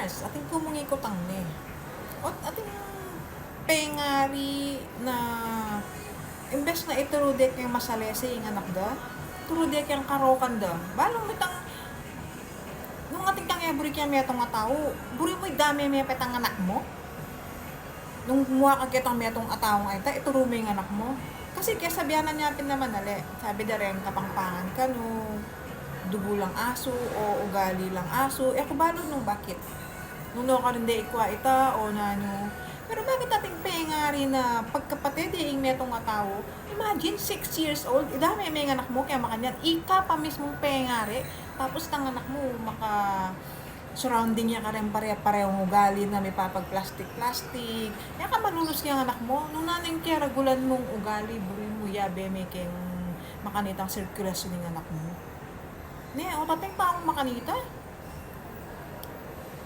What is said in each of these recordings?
Mars, ating kumungi ko tang ni. Ot ating pengari na imbes na iturudek yung masalesi yung anak da, turudek yung karokan da. Balong mitang nung ating kang eburi kaya metong nga tao, buri mo dami may petang anak mo. Nung muha ka kitang metong atawang ay ta, iturumi yung anak mo. Kasi kaya sabihanan niya naman nali. Sabi da rin, kapangpangan ka no, dugo lang aso o ugali lang aso. Eh kubalog nung bakit? Nung no ka rin de ikwa ita o nano. Pero bakit ating pengari na pagkapatid yung metong nga tao? Imagine 6 years old, idami may anak mo kaya makanyan. Ika pa mismong pengari. Tapos tang anak mo maka surrounding niya ka rin parehong ugali na may papag-plastic. Kaya ka malulos yung anak mo. Nung naning kaya ragulan mong ugali, buri mo yabe may keng makanitang circulation ng anak mo. O tating pa akong makanita.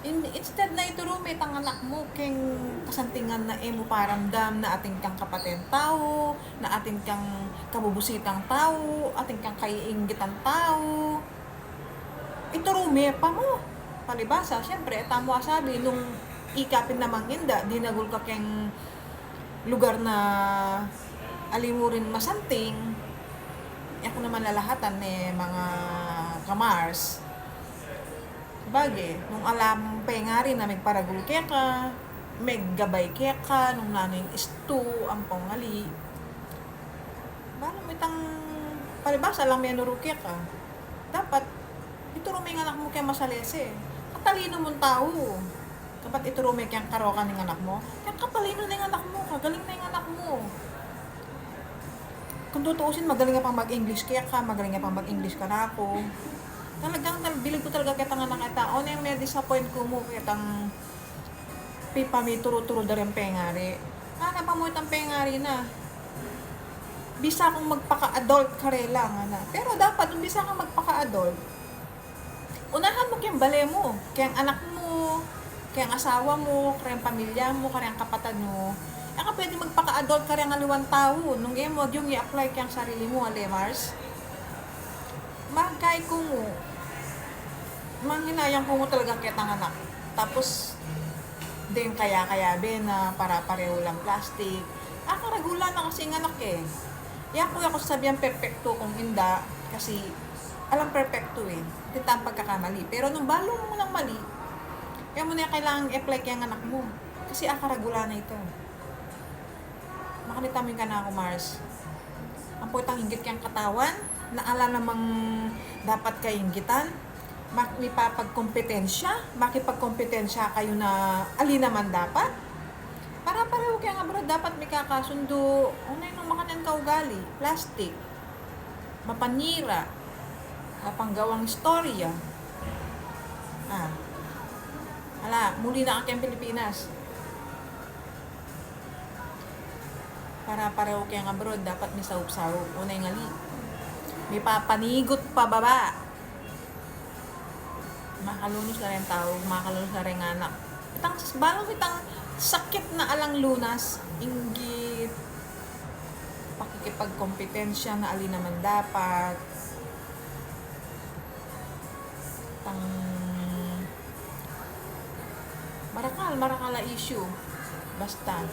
Instead na ituro may tang anak mo keng kasantingan na emo paramdam na ating kang kapatid tao, na ating kang kabubusitang tao, ating kang kaiinggitan tao. Ituro may pa mo. Palibasa, syempre, tamo sabi, nung ikapin namang inda, dinagul ka keng lugar na alimurin masanting, ako naman lalahatan mga kamars. Bagay, nung alam pengari na may paragul kaya ka, may gabay kaya ka, nung naning istu, ang pangali. Parang itang palibasa lang may nuro kaya ka. Dapat, ituro may anak mo kaya masalese. Katalino mong tao. Dapat ituro may kaya karokan ng anak mo. Kaya katalino ng anak mo, kagaling na yung anak mo. Kung tutuusin, magaling ka pang mag-English kaya ka, magaling ka pang mag-English ka na ako. Talagang, bilig ko talaga kitang anak kita. O na yung may disappoint ko mo, kitang pipa may turo-turo da rin pengari. Hana pa mo itang pengari na. Bisa kong magpaka-adult ka rin lang, ana. Pero dapat, kung bisa kang magpaka-adult, unahan mo kayang bale mo, kayang anak mo, kayang asawa mo, kayang pamilya mo, kayang kapatid mo. Ka pwede magpaka-adult ka rin ng aliwan tao. Nung mo, yung i-apply kayang sarili mo, alemars. Magkay ko mo, manghinayang ko mo talaga kitang anak. Tapos, din kaya be na para pareho lang plastic. Karagula na kasi ng anak eh. Ako sabihan perfecto kung hinda, kasi alam perfecto eh. Hindi tayong pagkakamali. Pero nung balo mo ng mali, kaya mo na kailangan i-apply kaya ng anak mo. Kasi karagula na ito. Makanitamin ka na ako, Mars. Ang putang inggit kayang katawan, naala namang dapat kainggitan, makipagkompetensya, makipagkompetensya kayo na alin naman dapat. Para pareho kaya nga bro, dapat may kakasundo. Unay nung makanan ka ugali, plastic, mapanira, panggawang istorya. Muli na ang Pilipinas. Para pareho kaya nga bro, dapat may saup-saup. Unay ngali. May papanigot pa baba. Makalunos na rin tao, makalunos na rin anak. Balong itang sakit na alang lunas, inggit, pakikipagkompetensya na alin naman dapat, marakala issue, basta.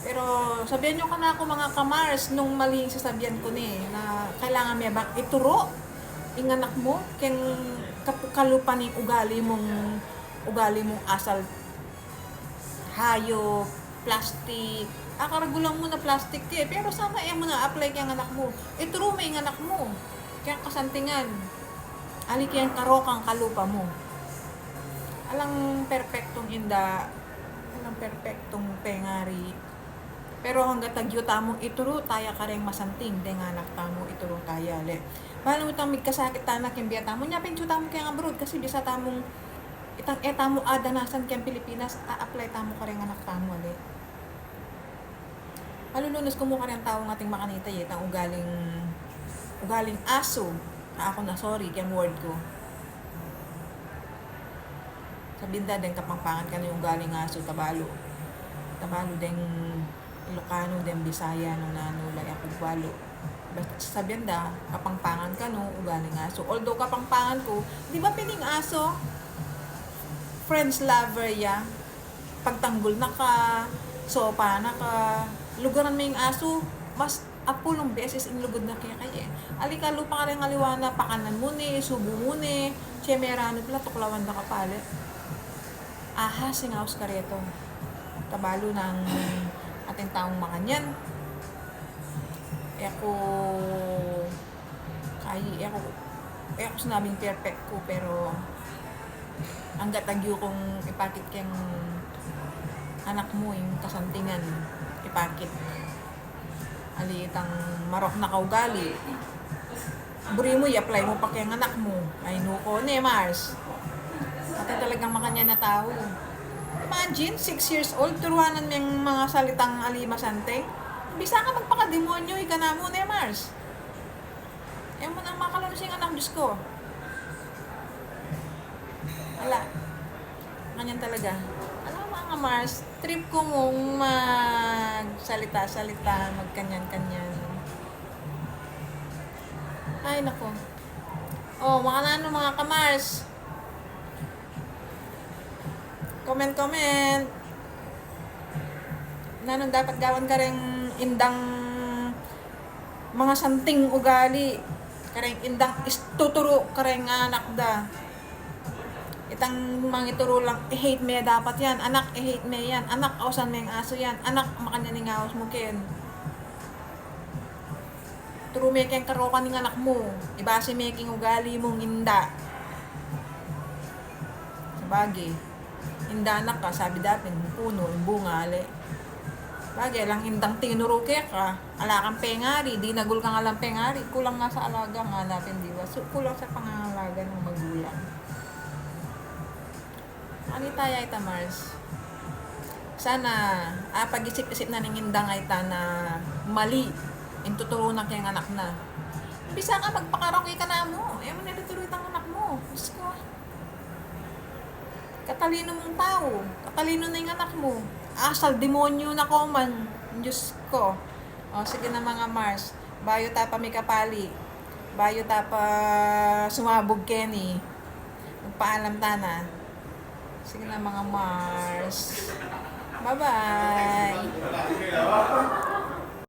Pero sabihan nyo ka na ako mga kamars, nung maling sasabihan ko na kailangan may bang ituro yung anak mo, keng kalupa ni ugali mong asal hayo, plastic. Karagulang mo na plastic eh. Pero sana mo na apply kayang anak mo. Ituro mo yung anak mo. Kaya kasantingan. Ali kayang karokang kalupa mo. Alang perfectong inda, alang perfectong pengari. Pero hanggat tagyuta mong ituro, taya ka rin masanting. Deng anak tamo, ituro taya. Bahala mo itang magkasakit tanak yung biyata mo. Nyapin chuta mo kayang abroad kasi bisa tamong itang mo adanasan kayang Pilipinas, a-apply tamo ka rin anak tamo. Malulunas ko mo ka rin tao ng ating makanita itang ugaling aso. Ako na sorry, kayang word ko. Sabinda din kapangpangan ka na yung ugaling aso, tabalo din Ilocano din Bisaya nung nanulay ako walo. Basta sabihan kapangpangan ka no, ugaling aso. Although kapangpangan ko, di ba pining aso? friends lover ya. Pagtanggol na ka, sopa na ka, lugaran mo yung aso, mas apulong beses inlugod na kaya kaya. Alika lupa ka rin ngaliwana, pakanan mo ni, subo mo ni, chemerano pala, tuklawan na ka pala. Aha, singaos ka rito. Kabalo ng ating taong makanyan. Eko, eko sinabing perfect ko, pero ang gatagyo kong ipakit kang anak mo yung kasantingan, ipakit alitang marok na kaugali, buri mo i-apply mo pa kayang anak mo, ay nuko ni Mars at talagang makanya na tao. Imagine 6 years old turuanan mo yung mga salitang alimasante, bisa ka magpakademonyo ika na mo ni Mars. Mo nang makalunod siyang anak, Diyos ko. Wala. Ganyan talaga. Alam mo mga Mars, trip ko mong magsalita-salita, magkanyan-kanyan. Ay, nako. Oh, mga mga ka-Mars. Comment. Nanon dapat gawan ka rin indang mga santing ugali. Kareng indang istuturo kareng anak da. Itang mga ituro lang, i-hate me dapat yan. Anak, i-hate me yan. Anak, ausan mo yung aso yan. Anak, makanya ni ngawas mo ken. Turo me keng karokan ng anak mo. Ibase me keng ugali mong inda. Sabagi. Inda anak ka, sabi dapat, puno, bunga, ale. Bagay lang indang tinuro kaya ka, ala kang pengari, di nagul kang alang pengari, kulang nga sa alaga nga natin, di ba? So, kulang sa pangangalaga ng magulang. Ano tayo ita, Mars? Sana, pag-isip-isip na ng indang ay na mali, intuturo na kayang anak na. Bisa ka, magpakaroki ka na mo, mo nilituro itang anak mo. Diyos ko. Katalino mong tao, katalino na yung anak mo. Asal demonyo na ko man, Diyos ko. O sige na mga Mars, bayo tapa may kapali, bayo tapa sumabog Kenny, magpaalam tana. Sige na mga Mars, bye bye.